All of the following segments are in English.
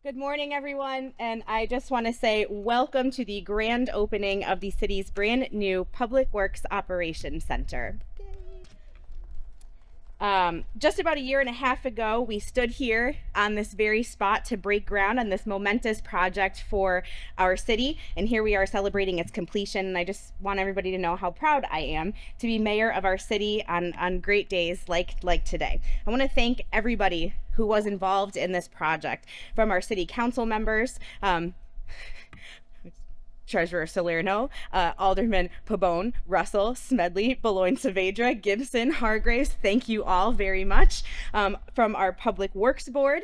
Good morning, everyone, and I just want to say welcome to the grand opening of the city's brand new Public Works Operations Center. Just about a year and a half ago, we stood here on this very spot to break ground on this momentous project for our city, and here we are celebrating its completion. And I just want everybody to know how proud I am to be mayor of our city on great days like today. I want to thank everybody who was involved in this project, from our city council members, Treasurer Salerno, Alderman Pabon, Russell, Smedley, Boulogne Saavedra, Gibson, Hargraves, thank you all very much. From our Public Works Board,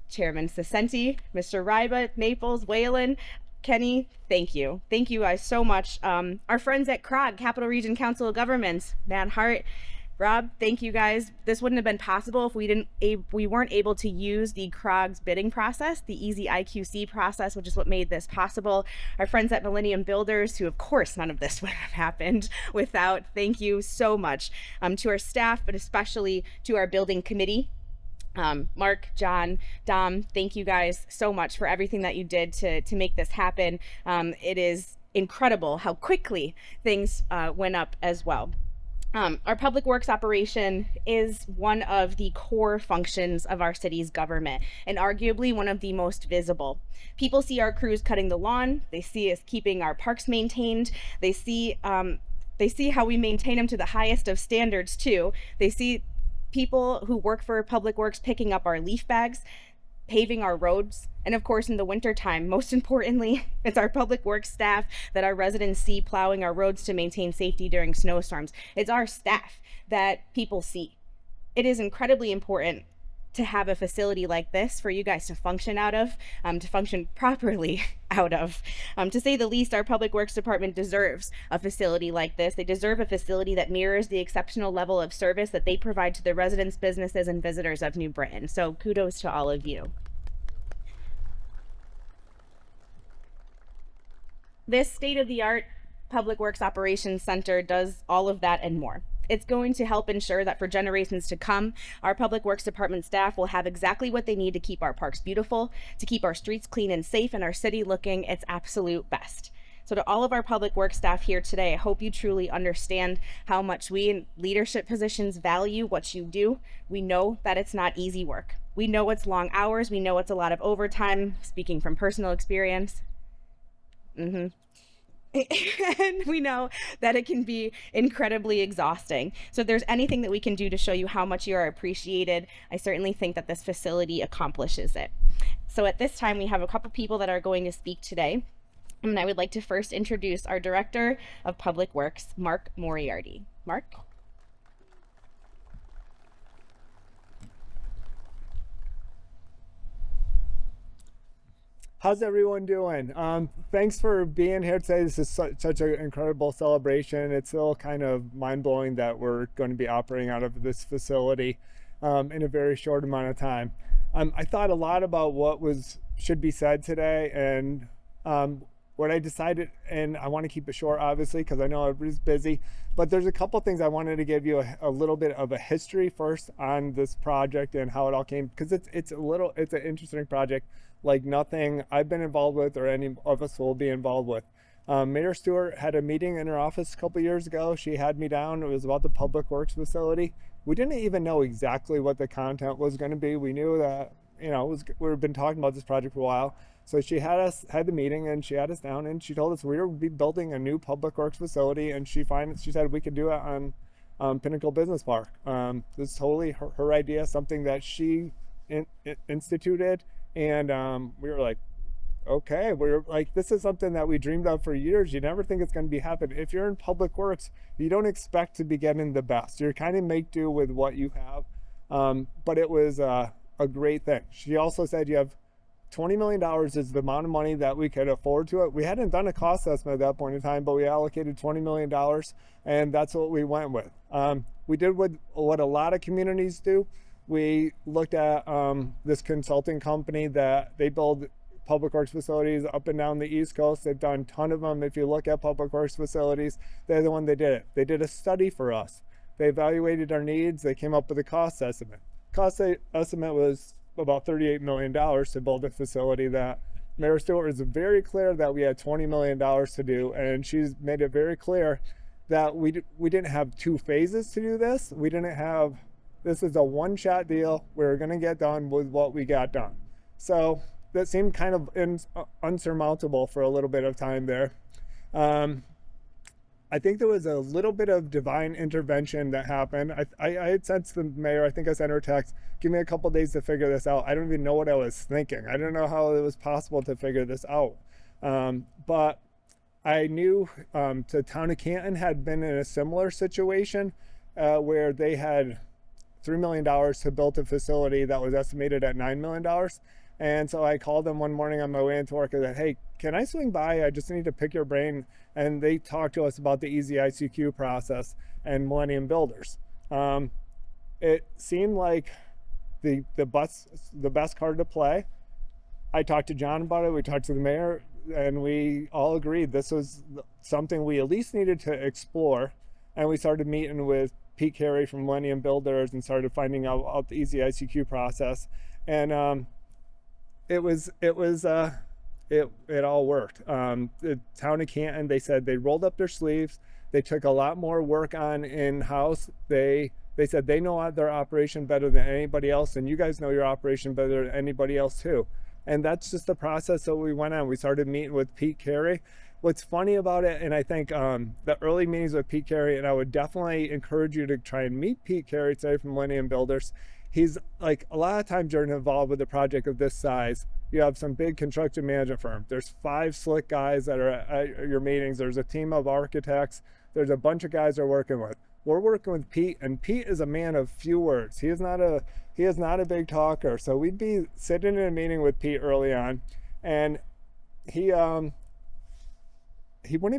Chairman Sacenti, Mr. Ryba, Naples, Whalen, Kenny, thank you. Thank you guys so much. Our friends at CROG, Capital Region Council of Governments, Matt Hart, Rob, thank you guys. This wouldn't have been possible if we weren't able to use the CROG's bidding process, the easy IQC process, which is what made this possible. Our friends at Millennium Builders, who of course none of this would have happened without, thank you so much. To our staff, but especially to our building committee. Mark, John, Dom, thank you guys so much for everything that you did to make this happen. It is incredible how quickly things went up as well. Our public works operation is one of the core functions of our city's government, and arguably one of the most visible. People see our crews cutting the lawn, they see us keeping our parks maintained, they see how we maintain them to the highest of standards too. They see people who work for public works picking up our leaf bags, paving our roads, and of course in the wintertime, most importantly, it's our public works staff that our residents see plowing our roads to maintain safety during snowstorms. It's our staff that people see. It is incredibly important to have a facility like this for you guys to function out of, to function properly out of. To say the least, our Public Works Department deserves a facility like this. They deserve a facility that mirrors the exceptional level of service that they provide to the residents, businesses, and visitors of New Britain. So kudos to all of you. This state-of-the-art Public Works Operations Center does all of that and more. It's going to help ensure that for generations to come, our Public Works Department staff will have exactly what they need to keep our parks beautiful, to keep our streets clean and safe, and our city looking its absolute best. So to all of our Public Works staff here today, I hope you truly understand how much we in leadership positions value what you do. We know that it's not easy work. We know it's long hours. We know it's a lot of overtime, speaking from personal experience. And we know that it can be incredibly exhausting. So if there's anything that we can do to show you how much you are appreciated, I certainly think that this facility accomplishes it. So at this time, we have a couple people that are going to speak today. And I would like to first introduce our Director of Public Works, Mark Moriarty. Mark? How's everyone doing? Thanks for being here today. This is such an incredible celebration. It's still kind of mind-blowing that we're going to be operating out of this facility in a very short amount of time. I thought a lot about what should be said today, and what I decided, and I want to keep it short obviously because I know everybody's busy, but there's a couple things I wanted to give you a little bit of a history first on this project and how it all came, because it's an interesting project like nothing I've been involved with or any of us will be involved with. Mayor Stewart had a meeting in her office a couple years ago. She had me down. It was about the Public Works facility. We didn't even know exactly what the content was going to be. We knew that, we've been talking about this project for a while. So she had the meeting and she had us down and she told us we would be building a new Public Works facility, and she said we could do it on Pinnacle Business Park. This is totally her idea, something that she instituted. And we were like, okay, this is something that we dreamed of for years. You never think it's going to be happening. If you're in public works, you don't expect to be getting the best. You kind of make do with what you have. But it was a great thing. She also said you have $20 million is the amount of money that we could afford to it. We hadn't done a cost estimate at that point in time, but we allocated $20 million, and that's what we went with. We did what a lot of communities do. We looked at this consulting company that they build public works facilities up and down the East Coast. They've done a ton of them. If you look at public works facilities, they're the one that did it. They did a study for us. They evaluated our needs. They came up with a cost estimate. Cost estimate was about $38 million to build a facility that Mayor Stewart was very clear that we had $20 million to do, and she's made it very clear that we didn't have two phases to do this. We didn't have, this is a one-shot deal. We're going to get done with what we got done. So that seemed kind of unsurmountable for a little bit of time there. I think there was a little bit of divine intervention that happened. I had sent the mayor, I think I sent her a text, give me a couple days to figure this out. I don't even know what I was thinking. I don't know how it was possible to figure this out. But I knew the town of Canton had been in a similar situation where they had $3 million to build a facility that was estimated at $9 million. And so I called them one morning on my way into work and said, hey, can I swing by? I just need to pick your brain. And they talked to us about the easy ICQ process and Millennium Builders. It seemed like the best card to play. I talked to John about it. We talked to the mayor, and we all agreed this was something we at least needed to explore. And we started meeting with Pete Carey from Millennium Builders and started finding out the easy ICQ process. And it all worked. The town of Canton, they said they rolled up their sleeves. They took a lot more work on in-house. They said they know their operation better than anybody else, and you guys know your operation better than anybody else too. And that's just the process that we went on. We started meeting with Pete Carey. What's funny about it, and I think the early meetings with Pete Carey, and I would definitely encourage you to try and meet Pete Carey today from Millennium Builders. He's like, a lot of times you're involved with a project of this size, you have some big construction management firm. There's 5 slick guys that are at your meetings. There's a team of architects. There's a bunch of guys they're working with. We're working with Pete, and Pete is a man of few words. He is not a big talker. So we'd be sitting in a meeting with Pete early on, and he wouldn't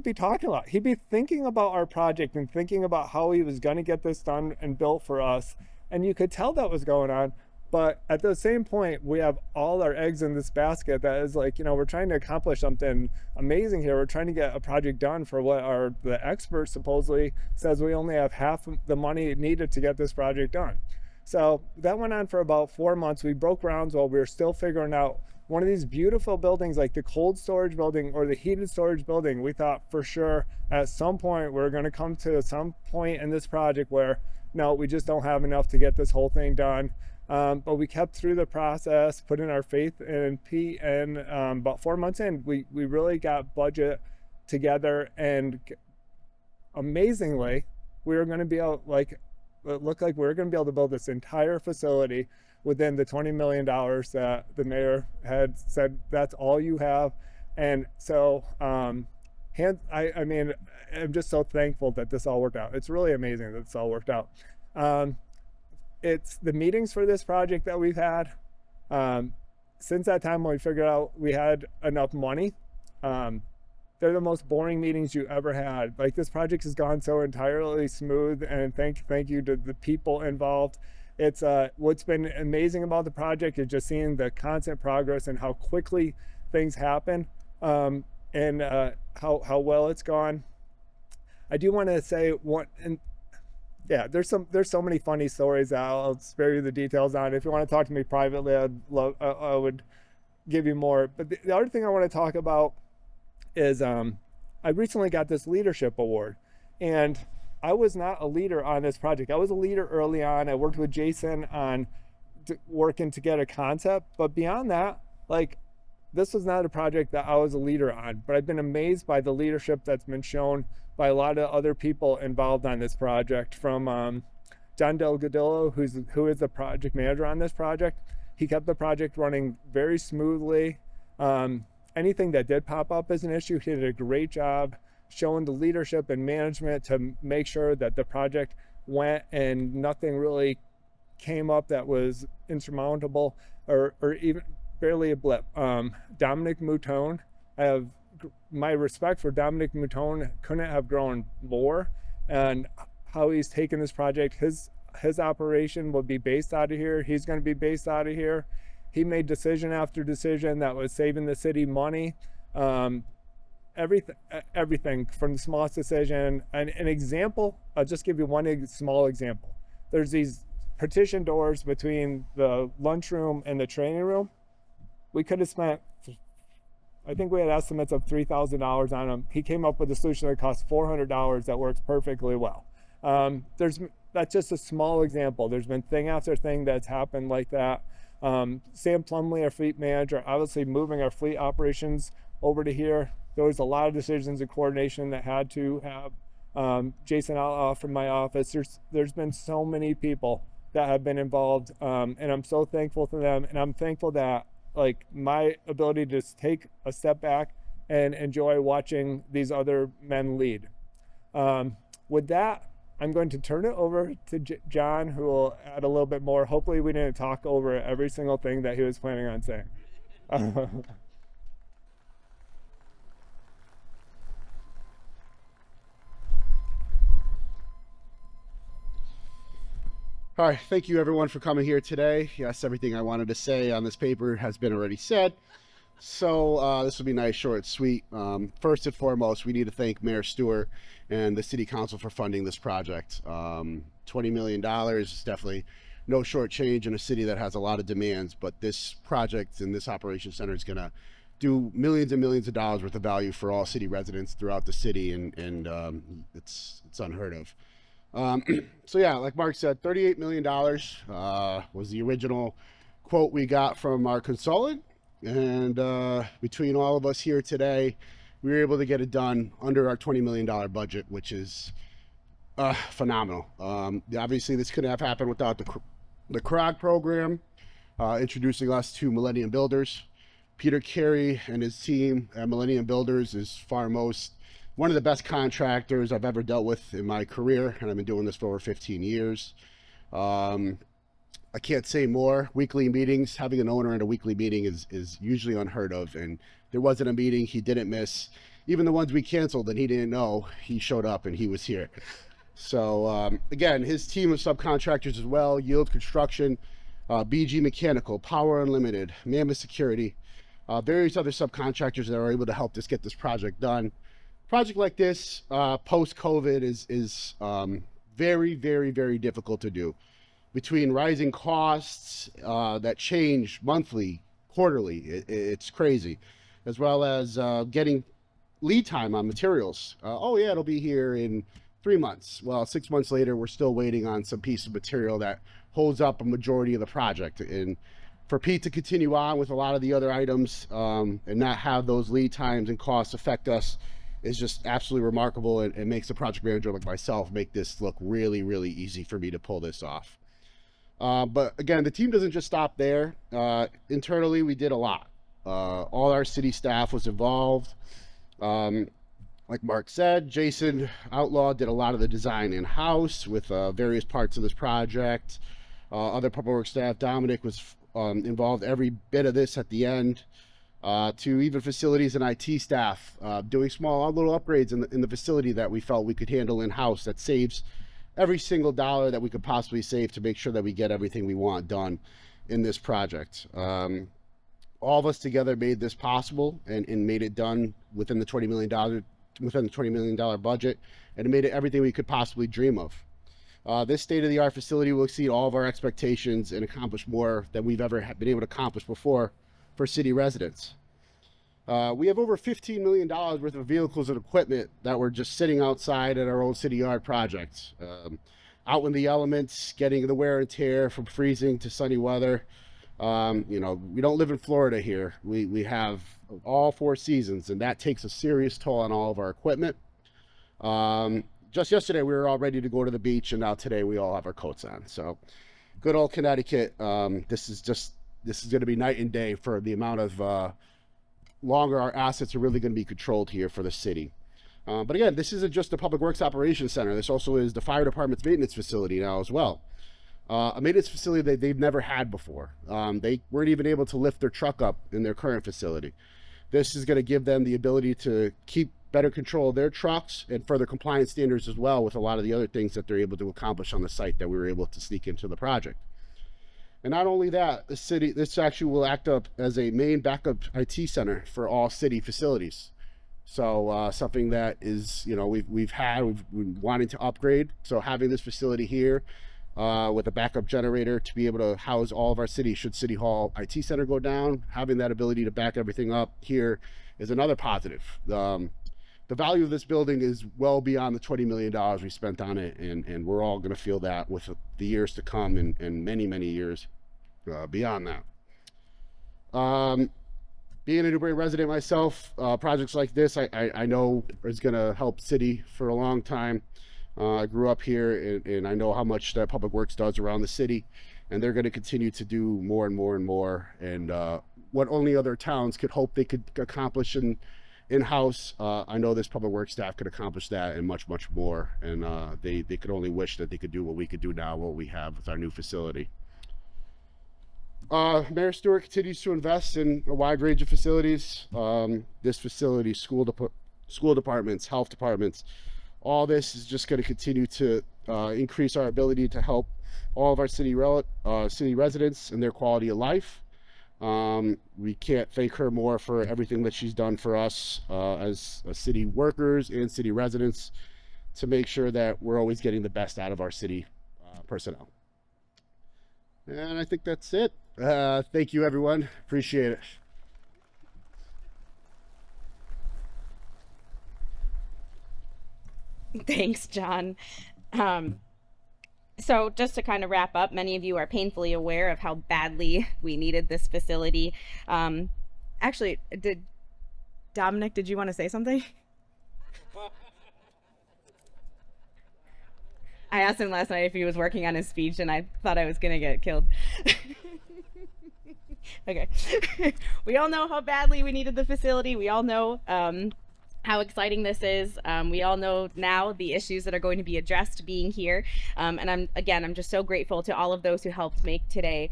be talking a lot. He'd be thinking about our project and thinking about how he was going to get this done and built for us. And you could tell that was going on. But at the same point, we have all our eggs in this basket that is like, we're trying to accomplish something amazing here. We're trying to get a project done for what the expert supposedly says we only have half the money needed to get this project done. So that went on for about 4 months. We broke grounds while we were still figuring out one of these beautiful buildings like the cold storage building or the heated storage building. We thought for sure at some point we're going to come to some point in this project where, no, we just don't have enough to get this whole thing done. But we kept through the process, put in our faith in Pete, and about 4 months in, we really got budget together, and amazingly, we were going to be able, it looked like we were going to be able to build this entire facility within the $20 million that the mayor had said, that's all you have. And so, I mean, I'm just so thankful that this all worked out. It's really amazing that this all worked out. It's the meetings for this project that we've had since that time when we figured out we had enough money. They're the most boring meetings you ever had. Like, this project has gone so entirely smooth, and thank you to the people involved. It's what's been amazing about the project is just seeing the constant progress and how quickly things happen, and how well it's gone. I do want to say there's so many funny stories that I'll spare you the details on. If you want to talk to me privately, I would give you more. But the other thing I want to talk about is I recently got this leadership award, and I was not a leader on this project. I was a leader early on. I worked with Jason on working to get a concept, but beyond that, this was not a project that I was a leader on. But I've been amazed by the leadership that's been shown by a lot of other people involved on this project, from John Delgadillo, who is the project manager on this project. He kept the project running very smoothly. Anything that did pop up as an issue, he did a great job showing the leadership and management to make sure that the project went and nothing really came up that was insurmountable or even barely a blip. Dominic Moutone, I have my respect for Dominic Moutone, couldn't have grown more, and how he's taken this project. His operation will be based out of here. He's going to be based out of here. He made decision after decision that was saving the city money. Everything from the smallest decision. An example, I'll just give you one small example. There's these partition doors between the lunchroom and the training room. We could have spent, I think we had estimates of $3,000 on them. He came up with a solution that costs $400 that works perfectly well. That's just a small example. There's been thing after thing that's happened like that. Sam Plumley, our fleet manager, obviously moving our fleet operations over to here. There was a lot of decisions and coordination that had to have. Jason Outlaw from my office. There's been so many people that have been involved, and I'm so thankful to them. And I'm thankful that like my ability to just take a step back and enjoy watching these other men lead. With that, I'm going to turn it over to John, who will add a little bit more. Hopefully we didn't talk over every single thing that he was planning on saying. All right, thank you everyone for coming here today. Yes, everything I wanted to say on this paper has been already said. So this will be nice, short, sweet. First and foremost, we need to thank Mayor Stewart and the City Council for funding this project. $20 million is definitely no short change in a city that has a lot of demands, but this project and this operations center is going to do millions and millions of dollars worth of value for all city residents throughout the city, and it's unheard of. So yeah, like Mark said, $38 million was the original quote we got from our consultant. And between all of us here today, we were able to get it done under our $20 million budget, which is phenomenal. Obviously, this couldn't have happened without the CROG program, introducing us to Millennium Builders. Peter Carey and his team at Millennium Builders is one of the best contractors I've ever dealt with in my career, and I've been doing this for over 15 years. I can't say more. Weekly meetings, having an owner at a weekly meeting is usually unheard of, and there wasn't a meeting he didn't miss. Even the ones we canceled and he didn't know, he showed up and he was here. So again, his team of subcontractors as well: Yield Construction, BG Mechanical, Power Unlimited, Mammoth Security, various other subcontractors that are able to help us get this project done. Project like this, post-COVID, is very, very, very difficult to do. Between rising costs that change monthly, quarterly, it's crazy, as well as getting lead time on materials. Oh yeah, it'll be here in 3 months. Well, 6 months later, we're still waiting on some piece of material that holds up a majority of the project. And for Pete to continue on with a lot of the other items and not have those lead times and costs affect us is just absolutely remarkable, and makes a project manager like myself make this look really, really easy for me to pull this off. But again, the team doesn't just stop there. Internally, we did a lot. All our city staff was involved. Like Mark said, Jason Outlaw did a lot of the design in-house with various parts of this project. Other public works staff, Dominic was involved every bit of this at the end. To even facilities and IT staff doing small little upgrades in the facility that we felt we could handle in-house, that saves every single dollar that we could possibly save to make sure that we get everything we want done in this project. All of us together made this possible and made it done within the $20 million budget, and it made it everything we could possibly dream of. This state-of-the-art facility will exceed all of our expectations and accomplish more than we've ever been able to accomplish before for city residents. We have over $15 million worth of vehicles and equipment that were just sitting outside at our old city yard projects. Out in the elements, getting the wear and tear from freezing to sunny weather. We don't live in Florida here. We have all 4 seasons, and that takes a serious toll on all of our equipment. Just yesterday, we were all ready to go to the beach, and now today we all have our coats on. So good old Connecticut. This is going to be night and day for the amount of longer our assets are really going to be controlled here for the city. But again, this isn't just the Public Works Operations Center. This also is the fire department's maintenance facility now as well. A maintenance facility that they've never had before. They weren't even able to lift their truck up in their current facility. This is going to give them the ability to keep better control of their trucks and further compliance standards as well with a lot of the other things that they're able to accomplish on the site that we were able to sneak into the project. And not only that, this actually will act up as a main backup IT center for all city facilities. So something that is, we've been wanting to upgrade. So having this facility here with a backup generator to be able to house all of our city should City Hall IT Center go down. Having that ability to back everything up here is another positive. The value of this building is well beyond the $20 million we spent on it, and we're all going to feel that with the years to come and many, many years beyond that. Being a Newbury resident myself, projects like this I know is going to help city for a long time. I grew up here, and I know how much that Public Works does around the city, and they're going to continue to do more and more and more. And what only other towns could hope they could accomplish in-house, I know this Public Works staff could accomplish that and much, much more. And they could only wish that they could do what we could do now, what we have with our new facility. Mayor Stewart continues to invest in a wide range of facilities. This facility, school departments, health departments, all this is just going to continue to increase our ability to help all of our city residents and their quality of life. We can't thank her more for everything that she's done for us as city workers and city residents to make sure that we're always getting the best out of our city personnel. And I think that's it. Thank you, everyone. Appreciate it. Thanks, John. So just to kind of wrap up, many of you are painfully aware of how badly we needed this facility. Actually, Dominic, did you want to say something? I asked him last night if he was working on his speech, and I thought I was going to get killed. Okay. We all know how badly we needed the facility. We all know how exciting this is. We all know now the issues that are going to be addressed being here. And I'm just so grateful to all of those who helped make today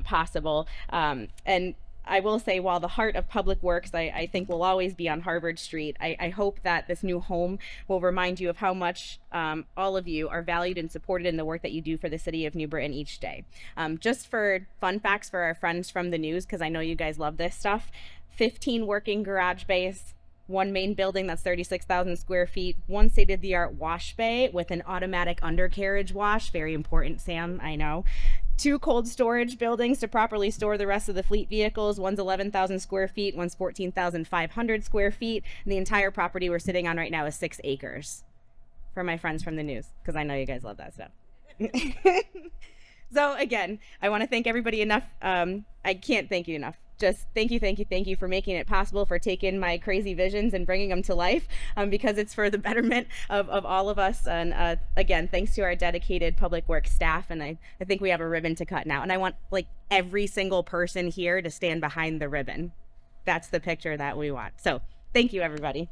possible. And I will say, while the heart of Public Works, I think, will always be on Harvard Street, I hope that this new home will remind you of how much all of you are valued and supported in the work that you do for the city of New Britain each day. Just for fun facts for our friends from the news, because I know you guys love this stuff, 15 working garage bays, one main building that's 36,000 square feet, one state-of-the-art wash bay with an automatic undercarriage wash, very important, Sam, I know. 2 cold storage buildings to properly store the rest of the fleet vehicles. One's 11,000 square feet, one's 14,500 square feet. And the entire property we're sitting on right now is 6 acres. For my friends from the news, because I know you guys love that stuff. So again, I want to thank everybody enough. I can't thank you enough. Just thank you for making it possible, for taking my crazy visions and bringing them to life, because it's for the betterment of all of us. And again, thanks to our dedicated Public Works staff. And I think we have a ribbon to cut now. And I want like every single person here to stand behind the ribbon. That's the picture that we want. So thank you, everybody.